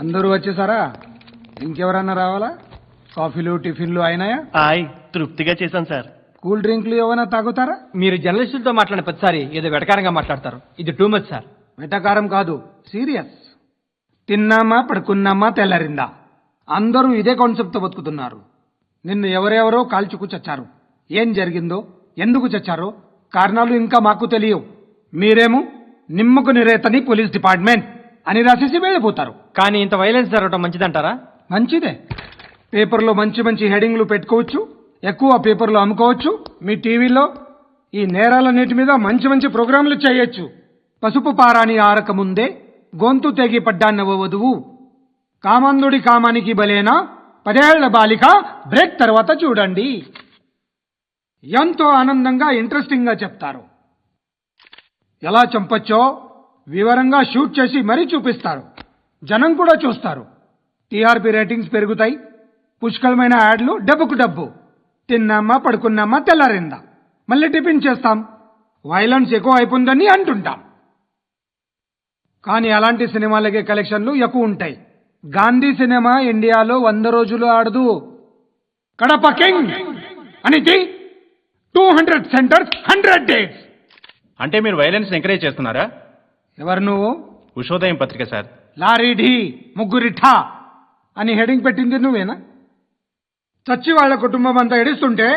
అందరూ వచ్చేసారా? ఇంకెవరన్నా రావాలా? కాఫీలు టిఫిన్లు అయినాయా? తృప్తిగా చేశాను సార్. కూల్ డ్రింక్లు ఏమైనా తాగుతారా? మీరు జర్నలిస్టులతో మాట్లాడిన ప్రతిసారి ఏదో వెటకారంగా మాట్లాడతారు. ఇది టూ మచ్ సార్. వెటకారం కాదు, సీరియస్. తిన్నామా పడుకున్నామా తెల్లరిందా, అందరూ ఇదే కాన్సెప్ట్ తో బతుకుతున్నారు. నిన్ను ఎవరెవరో కాల్చుకు చచ్చారు. ఏం జరిగిందో, ఎందుకు చచ్చారో కారణాలు ఇంకా మాకు తెలియవు. మీరేమో నిమ్మకు నిరేతని పోలీస్ డిపార్ట్మెంట్ అని రాసేసి వెళ్ళిపోతారు. కానీ ఇంత వైలెన్స్ జరగడం మంచిదంటారా? మంచిదే. పేపర్లో మంచి మంచి హెడింగ్లు పెట్టుకోవచ్చు, ఎక్కువ పేపర్లు అమ్ముకోవచ్చు. మీ టీవీలో ఈ నేరాలన్నిటి మీద మంచి మంచి ప్రోగ్రాంలు చేయొచ్చు. పసుపు పారాని ఆరక ముందే గొంతు తెగి పడ్డాన్నవ వధువు, కామందుడి కామానికి బలేనా 10 ఏళ్ల బాలిక బ్రేక్ తర్వాత చూడండి. ఎంతో ఆనందంగా ఇంట్రెస్టింగ్ గా చెప్తారు. ఎలా చంపొచ్చో వివరంగా షూట్ చేసి మరీ చూపిస్తారు. జనం కూడా చూస్తారు. టీఆర్పీ రేటింగ్స్ పెరుగుతాయి. పుష్కలమైన యాడ్లు, డబ్బుకు డబ్బు. తిన్నామా పడుకున్నామా తెల్లారిందా, మళ్ళీ టిఫిన్ చేస్తాం. వైలెన్స్ ఎక్కువ అయిపోయిందని అంటుంటాం. కానీ అలాంటి సినిమాలకే కలెక్షన్లు ఎక్కువ ఉంటాయి. గాంధీ సినిమా ఇండియాలో 100 రోజులు ఆడదు. కడప కింగ్ అనేది 200 సెంటర్స్ 100 డేస్. అంటే మీరు వైలెన్స్ ఎంకరేజ్ చేస్తున్నారా? ఎవరు నువ్వు? ఉషోదయం పత్రిక సార్. లారీ ఢీ ముగ్గురి ఠా అని హెడింగ్ పెట్టింది నువ్వేనా? చచ్చి వాళ్ళ కుటుంబం అంతా ఎడుస్తుంటే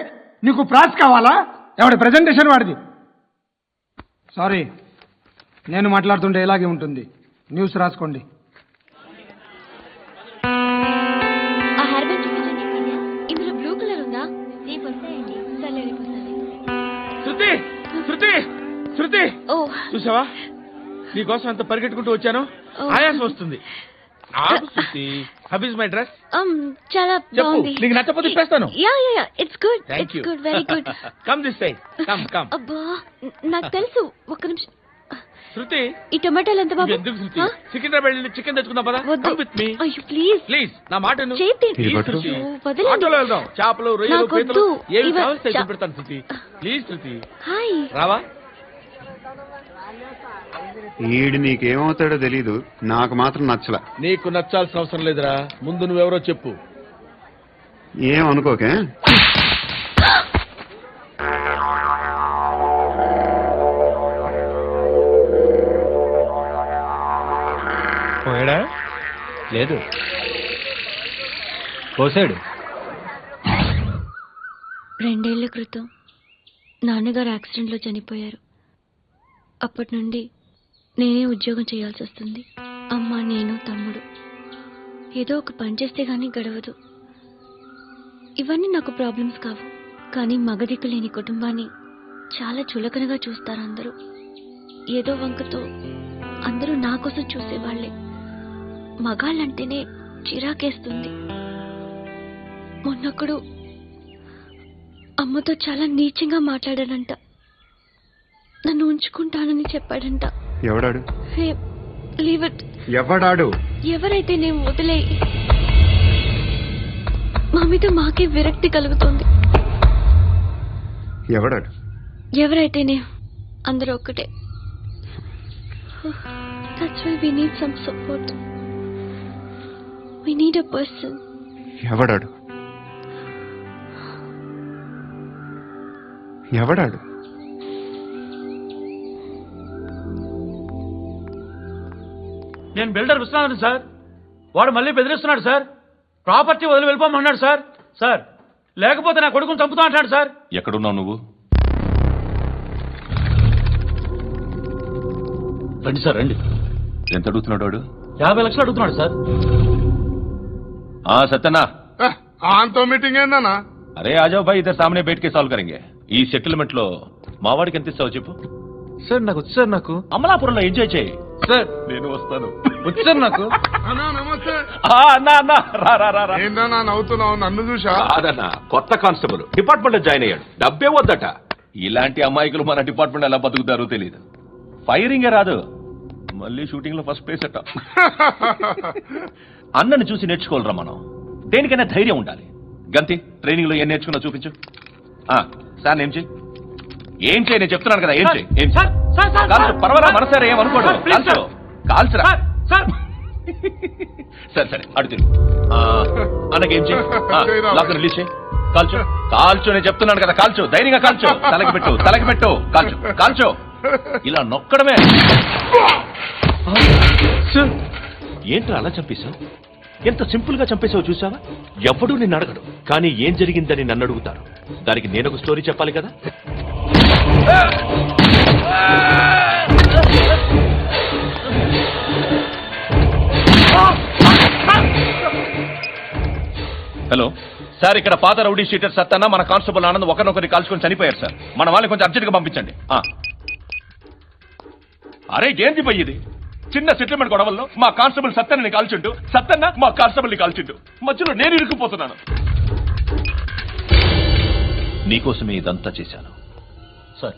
నీకు ప్రాస్ కావాలా? ఎవడి ప్రెజెంటేషన్ వాడిది. సారీ, నేను మాట్లాడుతుంటే ఇలాగే ఉంటుంది. న్యూస్ రాసుకోండి. ఆ హెయిర్ బ్యాండ్ చూపించండి. ఇందులో బ్లూ కలర్ ఉందా? రేపు వస్తాయండి. సరే రేపు వస్తాయి. శృతి శృతి శృతి, ఓ చూసావా నీకోసం ఎంత పరిగెట్టుకుంటూ వచ్చాను. ఆయాసం వస్తుంది. Shruti, how is my dress? చాలా బాగుంది. నీకు నచ్చకపోతే ఇప్పేస్తాను. Yeah yeah yeah, it's good. Thank it's you. Good, very good. Come this side. Come come. అబ్బా, నాకు తెలుసు. ఒక్క నిమిషం. శృతి, ఈ టొమాటోలు ఎంత బాబు? ఎందుకు శృతి? సికింద్రాబాద్ వెళ్ళి చికెన్ తెచ్చుకుందాం పదా. Come with me. అయ్యో ప్లీజ్ ప్లీజ్ నా మాట విను. చేతి Please, శృతి. వదలండి. ఆటోలో వెళ్దాం. చేపలు, రొయ్యలు, నాకు పీతలు వద్దు. ఏమి ఇవ- కావాల్సి చా- పెడతాను శృతి. Please Shruti, hi. రావా? ఈడు నీకేమవుతాడో తెలీదు, నాకు మాత్రం నచ్చల. నీకు నచ్చాల్సిన అవసరం లేదురా. ముందు నువ్వెవరో చెప్పు. ఏం అనుకోకే. పోయాడా? లేదు, పోసాడు. 2 ఏళ్ల క్రితం నాన్నగారు యాక్సిడెంట్లో చనిపోయారు. అప్పటి నుండి నేనే ఉద్యోగం చేయాల్సి వస్తుంది. అమ్మ, నేను, తమ్ముడు ఏదో ఒక పని చేస్తే గానీ గడవదు. ఇవన్నీ నాకు ప్రాబ్లమ్స్ కావు. కానీ మగదిక్కు లేని కుటుంబాన్ని చాలా చులకనగా చూస్తారు అందరూ. ఏదో వంకతో అందరూ నా కోసం చూసేవాళ్లే. మగాళ్ళంటేనే చిరాకేస్తుంది. మొన్నొక్కడు అమ్మతో చాలా నీచంగా మాట్లాడాడంట. నన్ను ఉంచుకుంటానని చెప్పాడంట. ఎవడాడు? హే, లీవ్ ఇట్. ఎవడాడు? ఎవరైతే నేను వదిలే. మా మీద మాకే విరక్తి కలుగుతుంది. ఎవడాడు? ఎవరైతే నేను అందరూ ఒక్కటే. That's why we need some support. We need a person. ఎవడాడు? ఎవడాడు? నేను బిల్డర్ విశ్వనాథన్ సార్. వాడు మళ్ళీ బెదిరిస్తున్నాడు సార్. ప్రాపర్టీ వదిలి వెళ్ళిపోమన్నాడు సార్. సార్, లేకపోతే నా కొడుకుని చంపుతా అంటాడు సార్. ఎక్కడున్నావు నువ్వు? రండి సార్, రండి. ఎంత అడుగుతున్నాడు వాడు? 50 లక్షలు అడుగుతున్నాడు సార్. సత్యనా, ఆంతో మీటింగ్ ఏందన్నా? అరే ఆజావ్ భాయ్, ఇద్దరు సామనే బయటకే సాల్వ్ కరెంగే. ఈ సెటిల్మెంట్ లో మావాడికి ఎంత ఇస్తావు చెప్పు. సార్ నాకు వచ్చు సార్. నాకు అమలాపురంలో ఎంజాయ్ చేయి సార్. నేను వస్తాను. వచ్చు సార్ నాకు. అన్నా నమస్తే. అన్నా అన్నా, రా రా రా రా. ఏందన్నా నవ్వుతున్నావు? నన్ను చూసా? కాదన్నా, కొత్త కానిస్టేబుల్ డిపార్ట్మెంట్ లో జాయిన్ అయ్యాడు. డబ్బే వద్దట. ఇలాంటి అమాయకులు మన డిపార్ట్మెంట్ ఎలా బతుకుతారో తెలియదు. ఫైరింగే రాదు, మళ్ళీ షూటింగ్ లో ఫస్ట్ ప్లేస్ అట్ట. అన్నని చూసి నేర్చుకోవాలరా మనం. దేనికైనా ధైర్యం ఉండాలి. గంతి, ట్రైనింగ్ లో ఏం నేర్చుకున్నా చూపించు. సార్ ఏం చేయి, ఏం చేయి, నేను చెప్తున్నాను కదా. ఏం చేయి, ఏం పర్వాలా, మనసారా ఏమనుకోడు. కాల్చురా. సరే సరే అడు తిరుగు అన్నకేం చేయి లాక్ రిలీజ్ చేయి కాల్చో కాల్చో నేను చెప్తున్నాను కదా కాల్చో ధైర్యంగా కాల్చో తలకి పెట్టు కాల్చో కాల్చో ఇలా నొక్కడమే ఏంట్రా అలా చంపేశావు ఎంత సింపుల్ గా చంపేశావు చూసావా ఎవడూ నిన్ను అడగడు కానీ ఏం జరిగిందని నన్ను అడుగుతారు దానికి నేను ఒక స్టోరీ చెప్పాలి కదా హలో సార్ ఇక్కడ పాత రౌడీ షీటర్ సత్తన్న మన కానిస్టేబుల్ ఆనంద్ ఒకరినొకరిని కాల్చుకొని చనిపోయారు సార్ మన వాళ్ళని కొంచెం అర్జెంట్గా పంపించండి అరే ఏంది పోయేది చిన్న సెటిల్మెంట్ గొడవల్లో మా కానిస్టేబుల్ సత్తన్నని కాల్చుంటూ సత్తన్న మా కానిస్టేబుల్ని కాల్చుంటూ మధ్యలో నేను ఇరుక్కుపోతున్నాను నీకోసమే ఇదంతా చేశాను సార్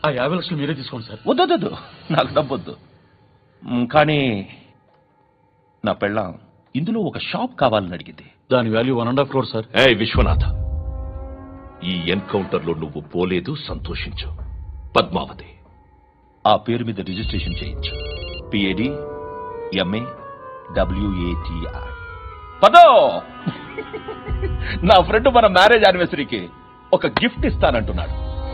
ఆ 50 లక్షలు మీరే తీసుకోండి సార్. వద్దొద్దు నాకు డబ్బొద్దు కానీ నా పెళ్ళాం ఇందులో ఒక షాప్ కావాలని అడిగింది దాని వాల్యూ 1.5 crore సార్. ఏ విశ్వనాథ ఈ ఎన్కౌంటర్ లో నువ్వు పోలేదు సంతోషించు పద్మావతి ఆ పేరు మీద రిజిస్ట్రేషన్ చేయించు PAD MA WATI పదో నా ఫ్రెండ్ మన మ్యారేజ్ యానివర్సరీకి ఒక గిఫ్ట్ ఇస్తానంటున్నాడు